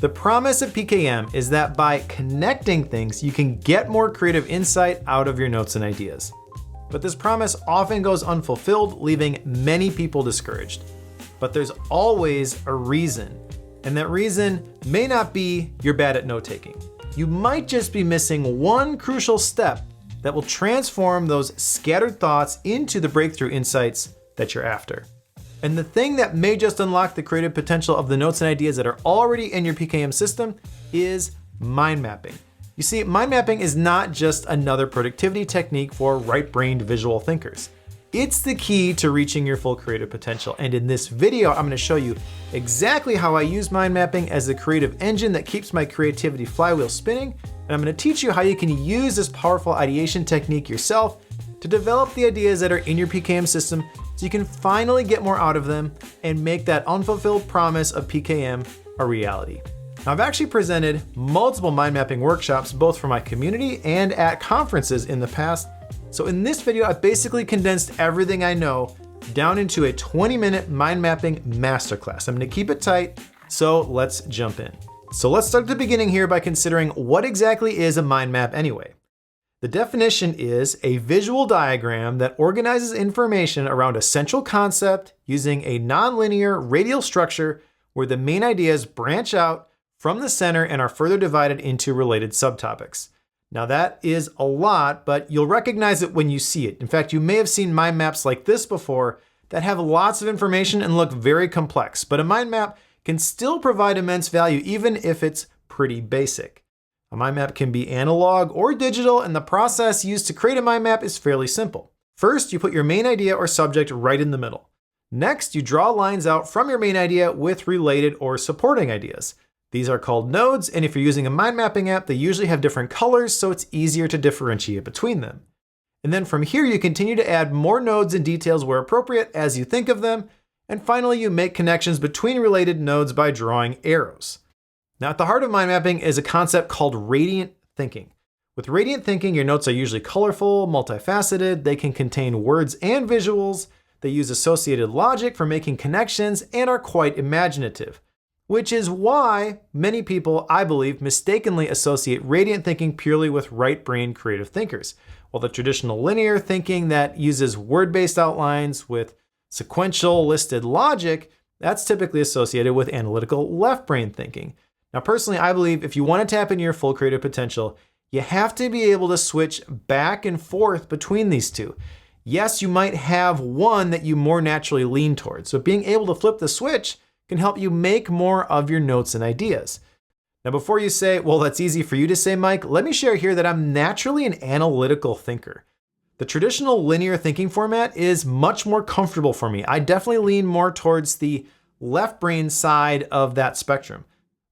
The promise of PKM is that by connecting things, you can get more creative insight out of your notes and ideas. But this promise often goes unfulfilled, leaving many people discouraged. But there's always a reason, and that reason may not be you're bad at note-taking. You might just be missing one crucial step that will transform those scattered thoughts into the breakthrough insights that you're after. And the thing that may just unlock the creative potential of the notes and ideas that are already in your PKM system is mind mapping. You see, mind mapping is not just another productivity technique for right-brained visual thinkers. It's the key to reaching your full creative potential. And in this video, I'm gonna show you exactly how I use mind mapping as the creative engine that keeps my creativity flywheel spinning. And I'm gonna teach you how you can use this powerful ideation technique yourself to develop the ideas that are in your PKM system so you can finally get more out of them and make that unfulfilled promise of PKM a reality. Now, I've actually presented multiple mind mapping workshops, both for my community and at conferences in the past. So in this video, I basically condensed everything I know down into a 20-minute mind mapping masterclass. I'm gonna keep it tight, so let's jump in. So let's start at the beginning here by considering what exactly is a mind map anyway. The definition is a visual diagram that organizes information around a central concept using a nonlinear radial structure where the main ideas branch out from the center and are further divided into related subtopics. Now that is a lot, but you'll recognize it when you see it. In fact, you may have seen mind maps like this before that have lots of information and look very complex, but a mind map can still provide immense value even if it's pretty basic. A mind map can be analog or digital, and the process used to create a mind map is fairly simple. First, you put your main idea or subject right in the middle. Next, you draw lines out from your main idea with related or supporting ideas. These are called nodes, and if you're using a mind mapping app, they usually have different colors, so it's easier to differentiate between them. And then from here, you continue to add more nodes and details where appropriate as you think of them. And finally, you make connections between related nodes by drawing arrows. Now, at the heart of mind mapping is a concept called radiant thinking. With radiant thinking, your notes are usually colorful, multifaceted, they can contain words and visuals, they use associated logic for making connections, and are quite imaginative. Which is why many people, I believe, mistakenly associate radiant thinking purely with right-brain creative thinkers, while the traditional linear thinking that uses word-based outlines with sequential listed logic, that's typically associated with analytical left-brain thinking. Now, personally, I believe if you want to tap into your full creative potential, you have to be able to switch back and forth between these two. Yes, you might have one that you more naturally lean towards, so being able to flip the switch can help you make more of your notes and ideas. Now, before you say, well, that's easy for you to say, Mike, let me share here that I'm naturally an analytical thinker. The traditional linear thinking format is much more comfortable for me. I definitely lean more towards the left brain side of that spectrum.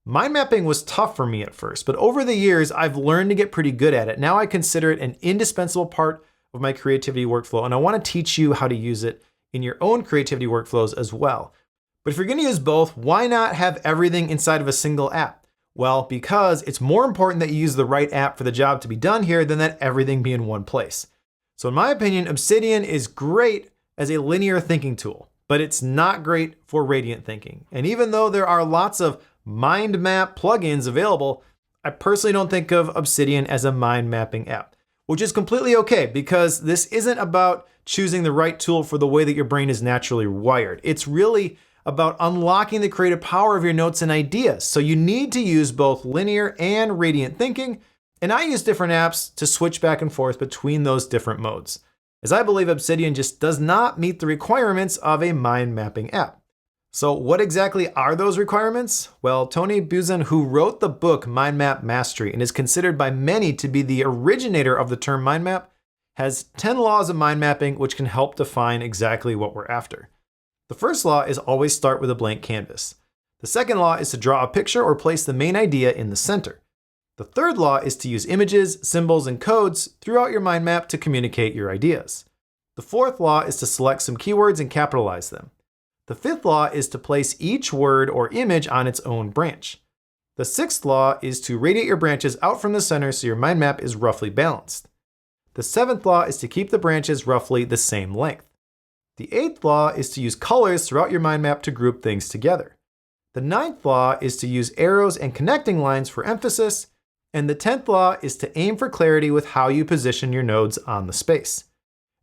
Mind mapping was tough for me at first, but over the years, I've learned to get pretty good at it. Now I consider it an indispensable part of my creativity workflow, and I want to teach you how to use it in your own creativity workflows as well. But if you're going to use both, why not have everything inside of a single app? Well, because it's more important that you use the right app for the job to be done here than that everything be in one place. So in my opinion, Obsidian is great as a linear thinking tool, but it's not great for radiant thinking. And even though there are lots of mind map plugins available, I personally don't think of Obsidian as a mind mapping app, which is completely okay because this isn't about choosing the right tool for the way that your brain is naturally wired. It's really about unlocking the creative power of your notes and ideas. So you need to use both linear and radiant thinking, and I use different apps to switch back and forth between those different modes, as I believe Obsidian just does not meet the requirements of a mind mapping app. So what exactly are those requirements? Well, Tony Buzan, who wrote the book Mind Map Mastery and is considered by many to be the originator of the term mind map, has 10 laws of mind mapping which can help define exactly what we're after. The first law is always start with a blank canvas. The second law is to draw a picture or place the main idea in the center. The third law is to use images, symbols, and codes throughout your mind map to communicate your ideas. The fourth law is to select some keywords and capitalize them. The fifth law is to place each word or image on its own branch. The sixth law is to radiate your branches out from the center so your mind map is roughly balanced. The seventh law is to keep the branches roughly the same length. The eighth law is to use colors throughout your mind map to group things together. The 9th law is to use arrows and connecting lines for emphasis. And the 10th law is to aim for clarity with how you position your nodes on the space.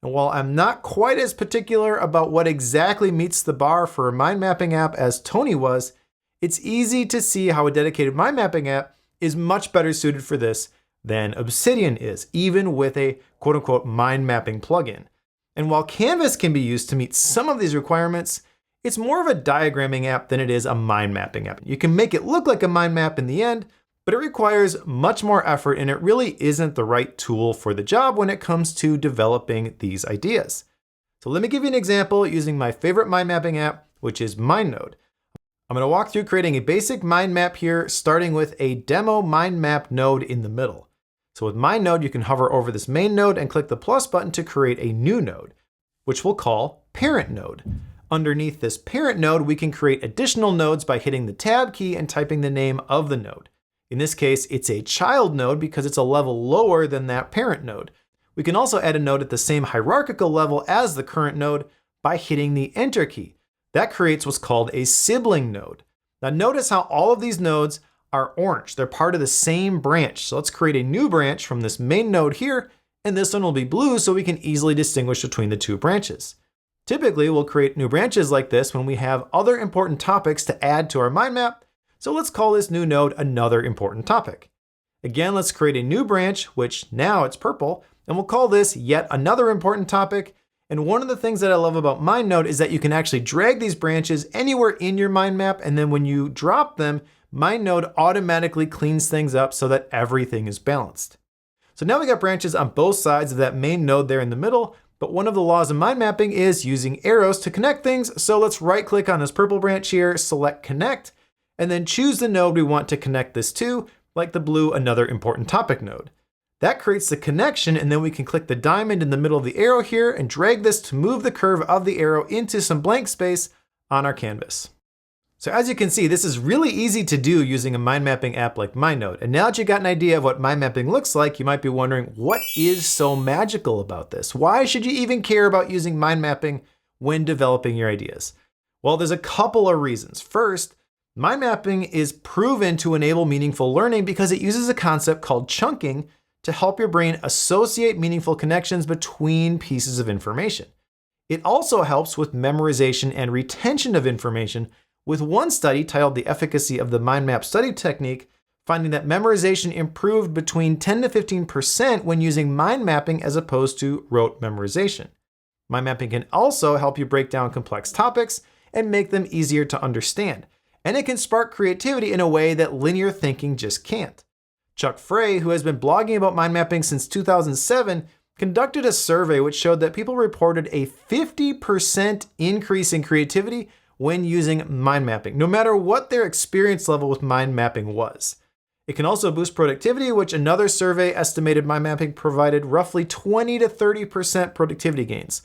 And while I'm not quite as particular about what exactly meets the bar for a mind mapping app as Tony was, it's easy to see how a dedicated mind mapping app is much better suited for this than Obsidian is, even with a quote unquote mind mapping plugin. And while Canvas can be used to meet some of these requirements, it's more of a diagramming app than it is a mind mapping app. You can make it look like a mind map in the end, but it requires much more effort and it really isn't the right tool for the job when it comes to developing these ideas. So let me give you an example using my favorite mind mapping app, which is MindNode. I'm going to walk through creating a basic mind map here, starting with a demo mind map node in the middle. So with MindNode, you can hover over this main node and click the plus button to create a new node, which we'll call parent node. Underneath this parent node, we can create additional nodes by hitting the tab key and typing the name of the node. In this case, it's a child node because it's a level lower than that parent node. We can also add a node at the same hierarchical level as the current node by hitting the enter key. That creates what's called a sibling node. Now notice how all of these nodes are orange. They're part of the same branch. So let's create a new branch from this main node here, and this one will be blue so we can easily distinguish between the two branches. Typically, we'll create new branches like this when we have other important topics to add to our mind map. So let's call this new node another important topic. Again, let's create a new branch, which now it's purple, and we'll call this yet another important topic. And one of the things that I love about MindNode is that you can actually drag these branches anywhere in your mind map, and then when you drop them, MindNode automatically cleans things up so that everything is balanced. So now we got branches on both sides of that main node there in the middle, but one of the laws of mind mapping is using arrows to connect things. So let's right click on this purple branch here, select connect, and then choose the node we want to connect this to, like the blue another important topic node. That creates the connection, and then we can click the diamond in the middle of the arrow here and drag this to move the curve of the arrow into some blank space on our canvas. So as you can see, this is really easy to do using a mind mapping app like MindNode. And now that you got an idea of what mind mapping looks like, you might be wondering, what is so magical about this? Why should you even care about using mind mapping when developing your ideas? Well, there's a couple of reasons. First, mind mapping is proven to enable meaningful learning because it uses a concept called chunking to help your brain associate meaningful connections between pieces of information. It also helps with memorization and retention of information, with one study titled The Efficacy of the Mind Map Study Technique, finding that memorization improved between 10 to 15% when using mind mapping as opposed to rote memorization. Mind mapping can also help you break down complex topics and make them easier to understand. And it can spark creativity in a way that linear thinking just can't. Chuck Frey, who has been blogging about mind mapping since 2007, conducted a survey which showed that people reported a 50% increase in creativity when using mind mapping, no matter what their experience level with mind mapping was. It can also boost productivity, which another survey estimated mind mapping provided roughly 20 to 30% productivity gains.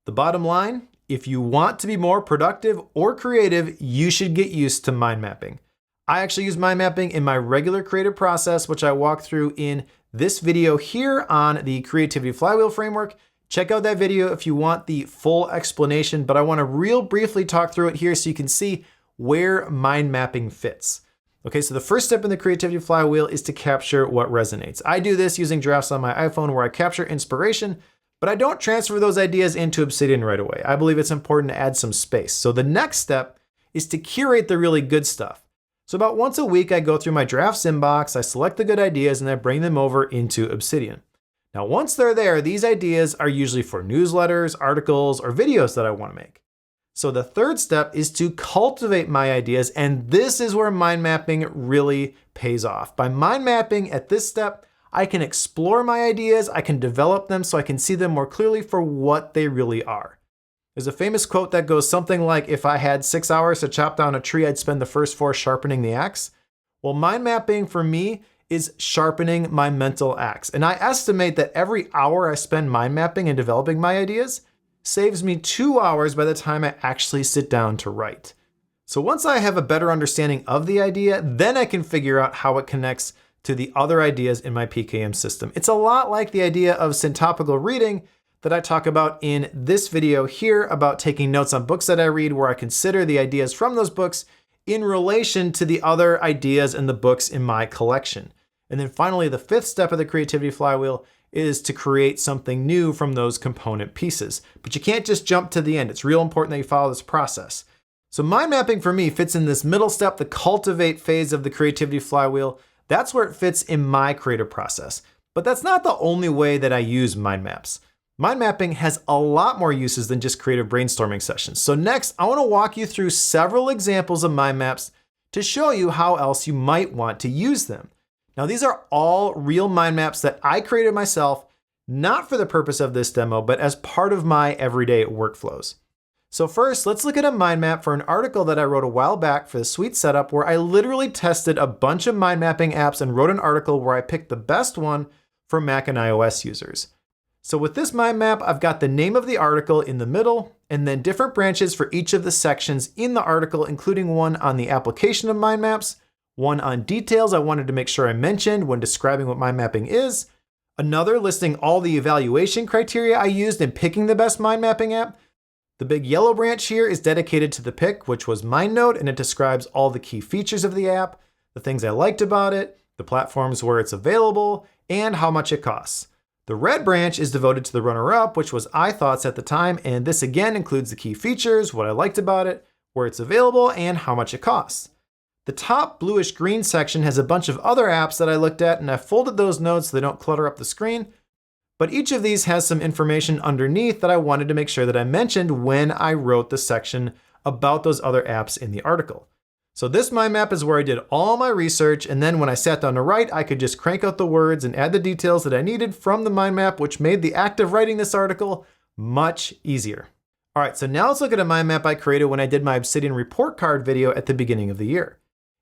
The bottom line, if you want to be more productive or creative, you should get used to mind mapping. I actually use mind mapping in my regular creative process, which I walk through in this video here on the Creativity Flywheel framework. Check out that video if you want the full explanation, but I want to real briefly talk through it here so you can see where mind mapping fits. Okay, so the first step in the Creativity Flywheel is to capture what resonates. I do this using drafts on my iPhone where I capture inspiration, but I don't transfer those ideas into Obsidian right away. I believe it's important to add some space. So the next step is to curate the really good stuff. So about once a week, I go through my drafts inbox, I select the good ideas, and I bring them over into Obsidian. Now, once they're there, these ideas are usually for newsletters, articles, or videos that I want to make. So the third step is to cultivate my ideas, and this is where mind mapping really pays off. By mind mapping at this step, I can explore my ideas, I can develop them so I can see them more clearly for what they really are. There's a famous quote that goes something like, if I had 6 hours to chop down a tree, I'd spend the first 4 sharpening the axe. Well, mind mapping for me is sharpening my mental axe. And I estimate that every hour I spend mind mapping and developing my ideas saves me 2 hours by the time I actually sit down to write. So once I have a better understanding of the idea, then I can figure out how it connects to the other ideas in my PKM system. It's a lot like the idea of syntopical reading that I talk about in this video here about taking notes on books that I read, where I consider the ideas from those books in relation to the other ideas and the books in my collection. And then finally, the fifth step of the creativity flywheel is to create something new from those component pieces. But you can't just jump to the end. It's real important that you follow this process. So mind mapping for me fits in this middle step, the cultivate phase of the creativity flywheel. That's where it fits in my creative process. But that's not the only way that I use mind maps. Mind mapping has a lot more uses than just creative brainstorming sessions. So next, I want to walk you through several examples of mind maps to show you how else you might want to use them. Now, these are all real mind maps that I created myself, not for the purpose of this demo, but as part of my everyday workflows. So first, let's look at a mind map for an article that I wrote a while back for the Suite Setup, where I literally tested a bunch of mind mapping apps and wrote an article where I picked the best one for Mac and iOS users. So with this mind map, I've got the name of the article in the middle, and then different branches for each of the sections in the article, including one on the application of mind maps, one on details I wanted to make sure I mentioned when describing what mind mapping is, another listing all the evaluation criteria I used in picking the best mind mapping app. The big yellow branch here is dedicated to the pick, which was MindNote, and it describes all the key features of the app, the things I liked about it, the platforms where it's available, and how much it costs. The red branch is devoted to the runner-up, which was iThoughts at the time, and this again includes the key features, what I liked about it, where it's available, and how much it costs. The top bluish-green section has a bunch of other apps that I looked at, and I folded those notes so they don't clutter up the screen. But each of these has some information underneath that I wanted to make sure that I mentioned when I wrote the section about those other apps in the article. So this mind map is where I did all my research, and then when I sat down to write, I could just crank out the words and add the details that I needed from the mind map, which made the act of writing this article much easier. All right, so now let's look at a mind map I created when I did my Obsidian report card video at the beginning of the year.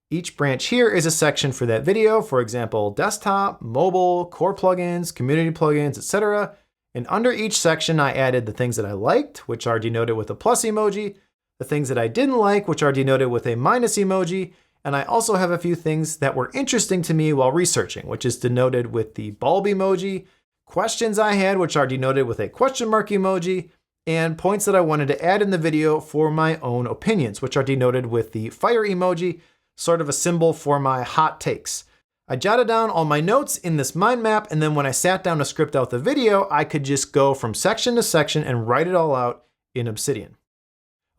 Each branch here is a section for that video, for example, desktop, mobile, core plugins, community plugins, etc. And under each section, I added the things that I liked, which are denoted with a plus emoji, the things that I didn't like, which are denoted with a minus emoji, and I also have a few things that were interesting to me while researching, which is denoted with the bulb emoji, questions I had, which are denoted with a question mark emoji, and points that I wanted to add in the video for my own opinions, which are denoted with the fire emoji, sort of a symbol for my hot takes. I jotted down all my notes in this mind map, and then when I sat down to script out the video, I could just go from section to section and write it all out in Obsidian.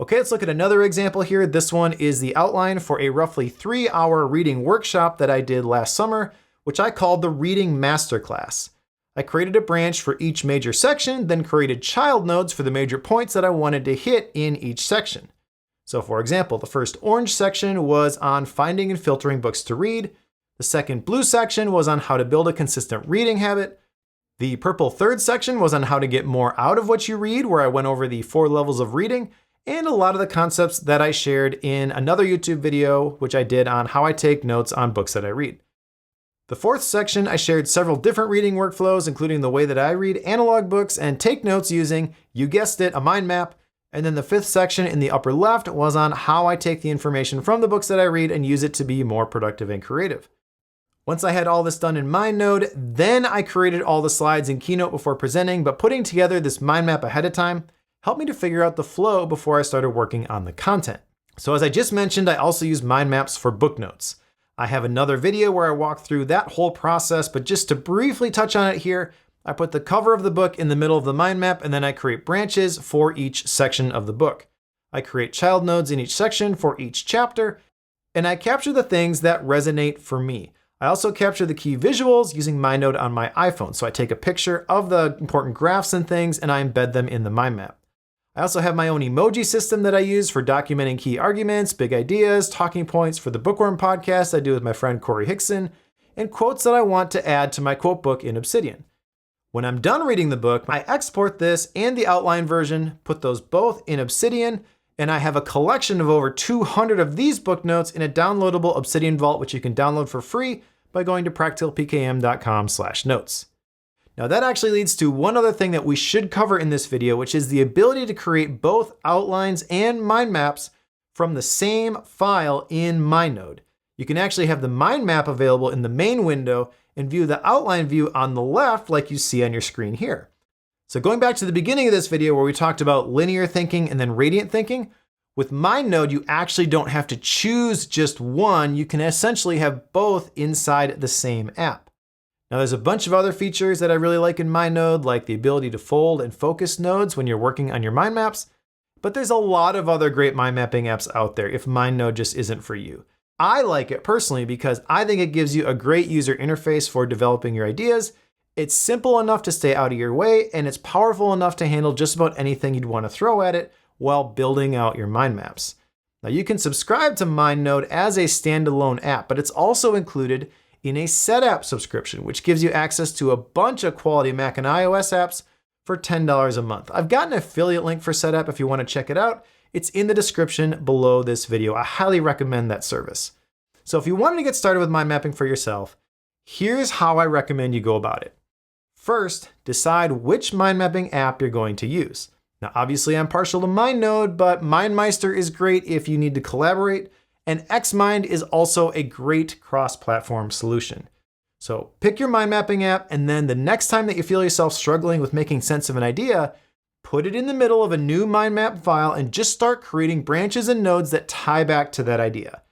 Okay, let's look at another example here. This one is the outline for a roughly 3-hour reading workshop that I did last summer, which I called the Reading Masterclass. I created a branch for each major section, then created child nodes for the major points that I wanted to hit in each section. So for example, the first orange section was on finding and filtering books to read. The second blue section was on how to build a consistent reading habit. The purple third section was on how to get more out of what you read, where I went over the 4 levels of reading and a lot of the concepts that I shared in another YouTube video, which I did on how I take notes on books that I read. The fourth section, I shared several different reading workflows, including the way that I read analog books and take notes using, you guessed it, a mind map. And then the fifth section in the upper left was on how I take the information from the books that I read and use it to be more productive and creative. Once I had all this done in MindNode, then I created all the slides in Keynote before presenting, but putting together this mind map ahead of time helped me to figure out the flow before I started working on the content. So as I just mentioned, I also use mind maps for book notes. I have another video where I walk through that whole process, but just to briefly touch on it here, I put the cover of the book in the middle of the mind map, and then I create branches for each section of the book. I create child nodes in each section for each chapter, and I capture the things that resonate for me. I also capture the key visuals using MindNode on my iPhone. So I take a picture of the important graphs and things, and I embed them in the mind map. I also have my own emoji system that I use for documenting key arguments, big ideas, talking points for the Bookworm podcast I do with my friend Corey Hickson, and quotes that I want to add to my quote book in Obsidian. When I'm done reading the book, I export this and the outline version, put those both in Obsidian, and I have a collection of over 200 of these book notes in a downloadable Obsidian Vault, which you can download for free by going to practicalpkm.com/notes. Now that actually leads to one other thing that we should cover in this video, which is the ability to create both outlines and mind maps from the same file in MindNode. You can actually have the mind map available in the main window and view the outline view on the left like you see on your screen here. So going back to the beginning of this video where we talked about linear thinking and then radiant thinking, With MindNode, you actually don't have to choose just one. You can essentially have both inside the same app. Now there's a bunch of other features that I really like in MindNode, like the ability to fold and focus nodes when you're working on your mind maps, but there's a lot of other great mind mapping apps out there if MindNode just isn't for you. I like it personally because I think it gives you a great user interface for developing your ideas. It's simple enough to stay out of your way, and it's powerful enough to handle just about anything you'd want to throw at it while building out your mind maps. Now you can subscribe to MindNode as a standalone app, but it's also included in a SetApp subscription, which gives you access to a bunch of quality Mac and iOS apps for $10 a month. I've got an affiliate link for SetApp if you want to check it out. It's in the description below this video. I highly recommend that service. So if you wanted to get started with mind mapping for yourself, here's how I recommend you go about it. First, decide which mind mapping app you're going to use. Now, obviously I'm partial to MindNode, but MindMeister is great if you need to collaborate, and Xmind is also a great cross-platform solution. So pick your mind mapping app, and then the next time that you feel yourself struggling with making sense of an idea, put it in the middle of a new mind map file and just start creating branches and nodes that tie back to that idea.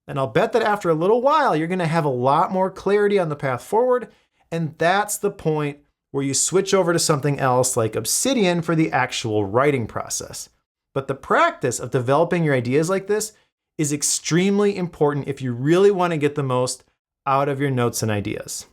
And I'll bet that after a little while, you're gonna have a lot more clarity on the path forward, and that's the point where you switch over to something else like Obsidian for the actual writing process. But the practice of developing your ideas like this is extremely important if you really want to get the most out of your notes and ideas.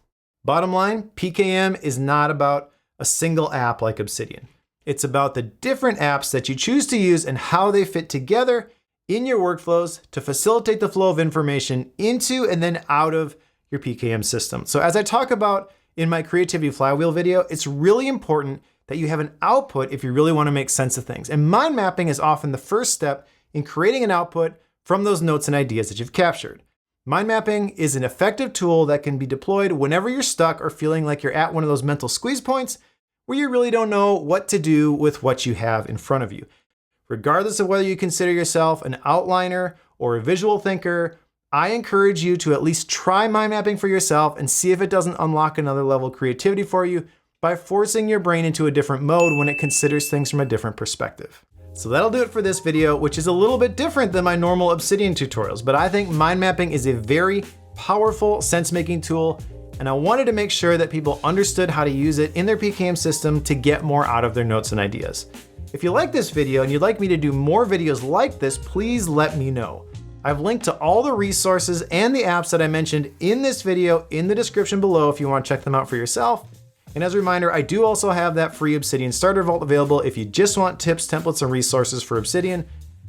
Bottom line, PKM is not about a single app like Obsidian. It's about the different apps that you choose to use and how they fit together in your workflows to facilitate the flow of information into and then out of your PKM system. So as I talk about in my Creativity Flywheel video, it's really important that you have an output if you really want to make sense of things. And mind mapping is often the first step in creating an output from those notes and ideas that you've captured. Mind mapping is an effective tool that can be deployed whenever you're stuck or feeling like you're at one of those mental squeeze points where you really don't know what to do with what you have in front of you. Regardless of whether you consider yourself an outliner or a visual thinker, I encourage you to at least try mind mapping for yourself and see if it doesn't unlock another level of creativity for you by forcing your brain into a different mode when it considers things from a different perspective. So that'll do it for this video, which is a little bit different than my normal Obsidian tutorials, but I think mind mapping is a very powerful sense-making tool, and I wanted to make sure that people understood how to use it in their PKM system to get more out of their notes and ideas. If you like this video and you'd like me to do more videos like this, please let me know. I've linked to all the resources and the apps that I mentioned in this video in the description below if you want to check them out for yourself. And as a reminder, I do also have that free Obsidian Starter Vault available if you just want tips, templates, and resources for Obsidian.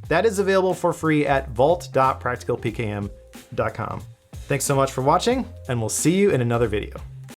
That is available for free at vault.practicalpkm.com. Thanks so much for watching, and we'll see you in another video.